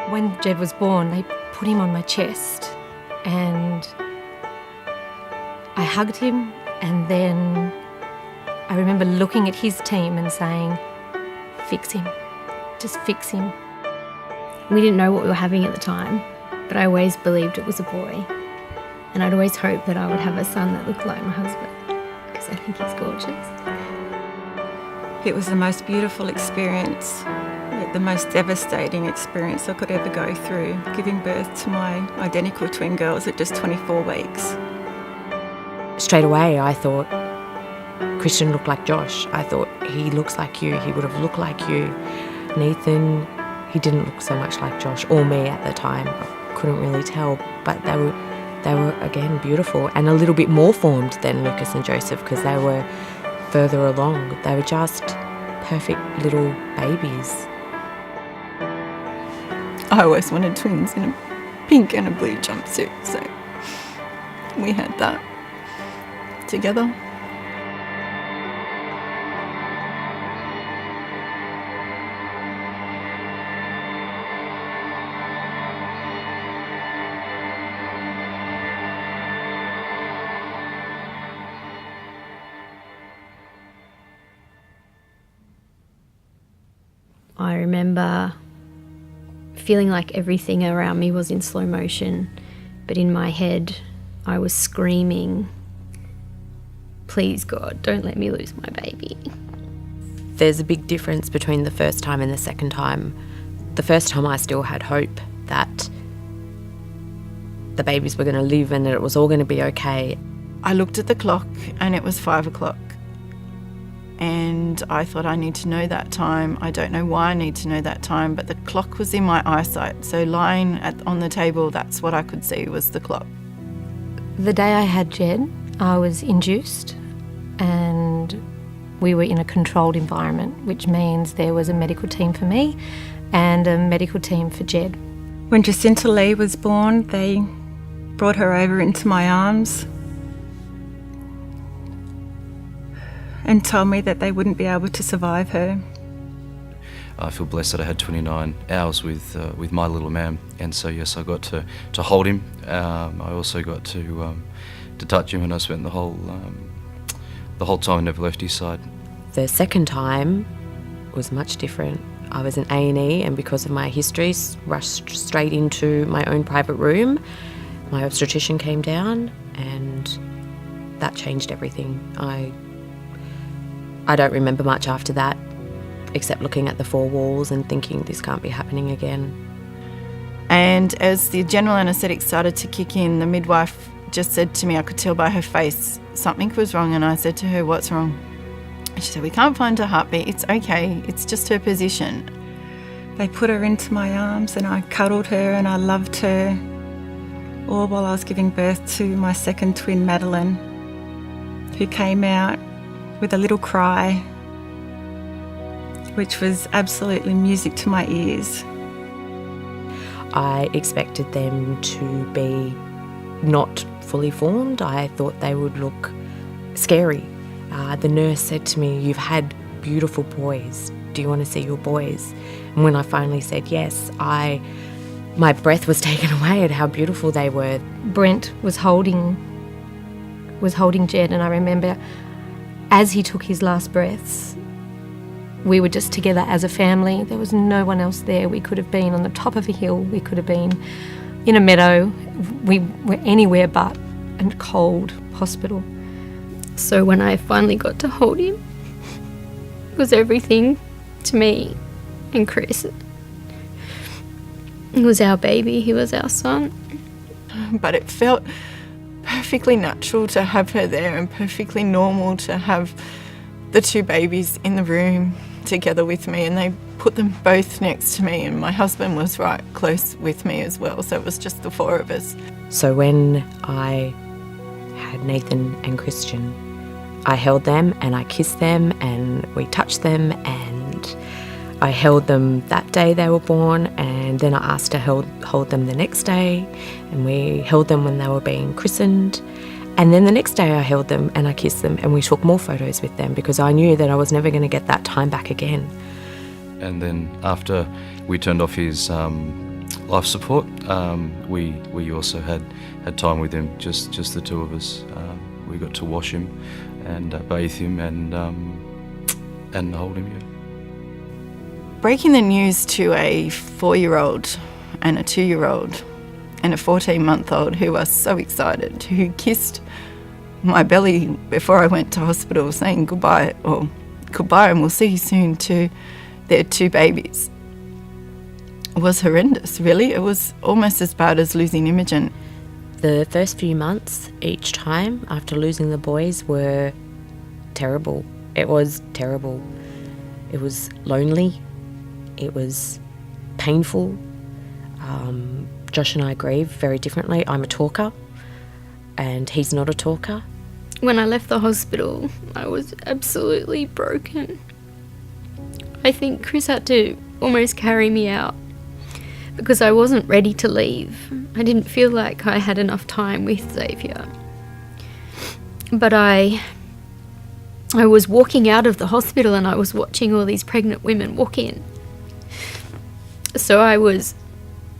When Jed was born, they put him on my chest and I hugged him, and then I remember looking at his team and saying, fix him, just fix him. We didn't know what we were having at the time, but I always believed it was a boy. And I'd always hoped that I would have a son that looked like my husband, because I think he's gorgeous. It was the most beautiful experience, yet the most devastating experience I could ever go through, giving birth to my identical twin girls at just 24 weeks. Straight away I thought Christian looked like Josh. I thought he looks like you, he would have looked like you. Nathan, he didn't look so much like Josh or me at the time. I couldn't really tell, but they were again beautiful and a little bit more formed than Lucas and Joseph because they were further along. They were just perfect little babies. I always wanted twins in a pink and a blue jumpsuit, so we had that together. I remember feeling like everything around me was in slow motion, but in my head I was screaming, please God, don't let me lose my baby. There's a big difference between the first time and the second time. The first time I still had hope that the babies were going to live and that it was all going to be okay. I looked at the clock and it was 5 o'clock. And I thought I need to know that time. I don't know why I need to know that time, but the clock was in my eyesight. So lying on the table, that's what I could see was the clock. The day I had Jed, I was induced and we were in a controlled environment, which means there was a medical team for me and a medical team for Jed. When Jacinta Lee was born, they brought her over into my arms and told me that they wouldn't be able to survive her. I feel blessed that I had 29 hours with my little man, and so yes, I got to hold him. I also got to touch him, and I spent the whole time I never left his side. The second time was much different. I was in A&E, and because of my history, rushed straight into my own private room. My obstetrician came down, and that changed everything. I don't remember much after that, except looking at the four walls and thinking this can't be happening again. And as the general anaesthetic started to kick in, the midwife just said to me, I could tell by her face, something was wrong, and I said to her, what's wrong? And she said, we can't find her heartbeat, it's okay, it's just her position. They put her into my arms and I cuddled her and I loved her, all while I was giving birth to my second twin, Madeline, who came out with a little cry, which was absolutely music to my ears. I expected them to be not fully formed. I thought they would look scary. The nurse said to me, you've had beautiful boys. Do you want to see your boys? And when I finally said yes, my breath was taken away at how beautiful they were. Brent was holding Jed, and I remember as he took his last breaths, we were just together as a family. There was no one else there. We could have been on the top of a hill. We could have been in a meadow. We were anywhere but a cold hospital. So when I finally got to hold him, it was everything to me and Chris. It was our baby, he was our son. But it felt perfectly natural to have her there and perfectly normal to have the two babies in the room. together with me, and they put them both next to me, and my husband was right close with me as well, so it was just the four of us. So when I had Nathan and Christian, I held them and I kissed them and we touched them, and I held them that day they were born, and then I asked to hold them the next day, and we held them when they were being christened. And then the next day I held them and I kissed them, and we took more photos with them because I knew that I was never going to get that time back again. And then after we turned off his life support, we also had time with him, just the two of us. We got to wash him and bathe him and hold him. Yeah. Breaking the news to a 4-year-old and a 2-year-old and a 14-month-old who was so excited, who kissed my belly before I went to hospital saying goodbye and we'll see you soon to their 2 babies, was horrendous, really. It was almost as bad as losing Imogen. The first few months each time after losing the boys were terrible. It was terrible. It was lonely. It was painful. Josh and I grieve very differently. I'm a talker and he's not a talker. When I left the hospital, I was absolutely broken. I think Chris had to almost carry me out because I wasn't ready to leave. I didn't feel like I had enough time with Xavier. But I was walking out of the hospital and I was watching all these pregnant women walk in. So I was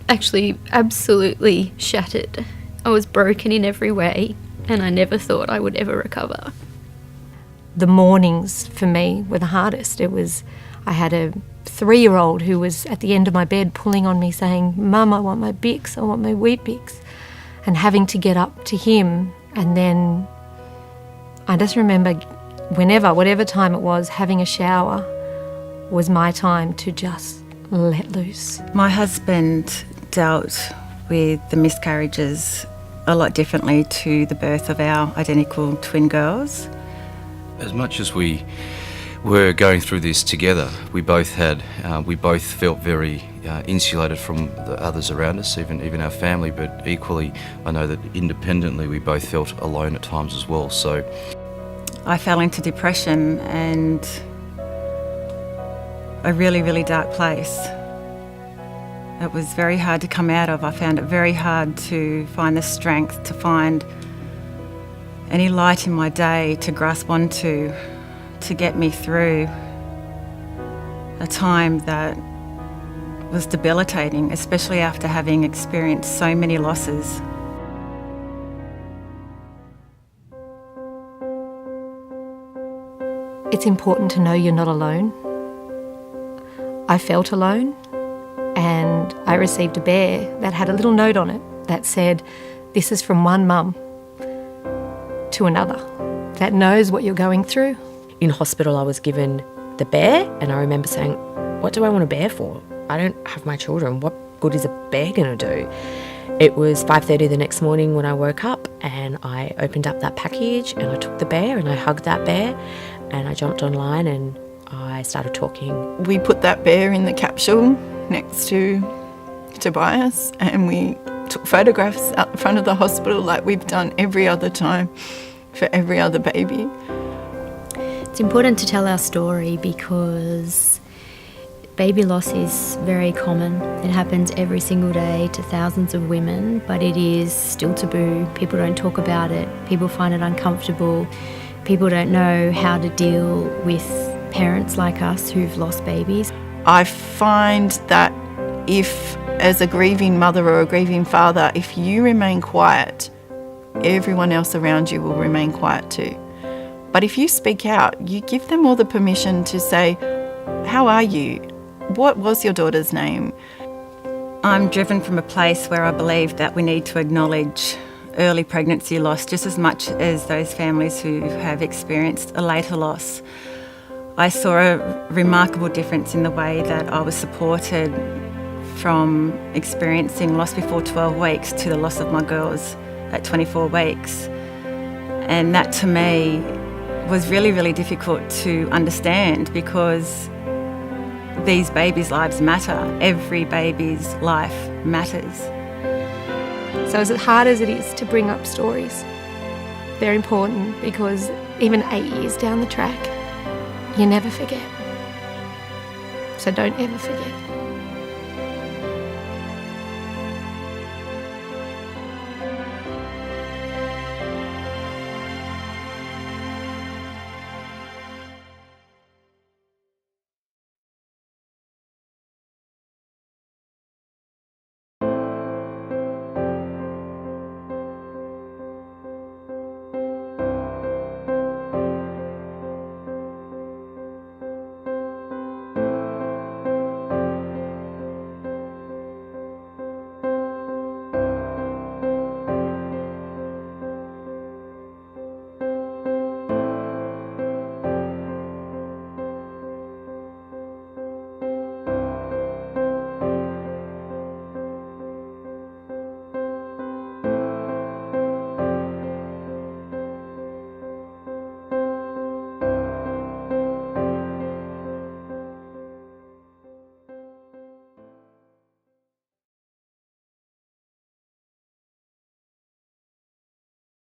actually absolutely shattered. I was broken in every way and I never thought I would ever recover. The mornings for me were the hardest. I had a 3-year-old who was at the end of my bed pulling on me saying, "Mum, I want my Bix, I want my Wheat Bix," and having to get up to him. And then I just remember whatever time it was, having a shower was my time to just let loose. My husband dealt with the miscarriages a lot differently to the birth of our identical twin girls. As much as we were going through this together, we both felt very insulated from the others around us, even our family, but equally I know that independently we both felt alone at times as well. So I fell into depression and a really, really dark place. It was very hard to come out of. I found it very hard to find the strength, to find any light in my day to grasp onto, to get me through a time that was debilitating, especially after having experienced so many losses. It's important to know you're not alone. I felt alone, and I received a bear that had a little note on it that said, "This is from one mum to another that knows what you're going through." In hospital I was given the bear, and I remember saying, "What do I want a bear for? I don't have my children. What good is a bear going to do?" It was 5:30 the next morning when I woke up, and I opened up that package and I took the bear and I hugged that bear and I jumped online and I started talking. We put that bear in the capsule next to Tobias, and we took photographs out the front of the hospital like we've done every other time for every other baby. It's important to tell our story because baby loss is very common. It happens every single day to thousands of women, but it is still taboo. People don't talk about it. People find it uncomfortable. People don't know how to deal with parents like us who've lost babies. I find that if, as a grieving mother or a grieving father, if you remain quiet, everyone else around you will remain quiet too. But if you speak out, you give them all the permission to say, "How are you? What was your daughter's name?" I'm driven from a place where I believe that we need to acknowledge early pregnancy loss just as much as those families who have experienced a later loss. I saw a remarkable difference in the way that I was supported from experiencing loss before 12 weeks to the loss of my girls at 24 weeks. And that to me was really, really difficult to understand because these babies' lives matter. Every baby's life matters. So as hard as it is to bring up stories, they're important because even 8 years down the track, you never forget. So don't ever forget.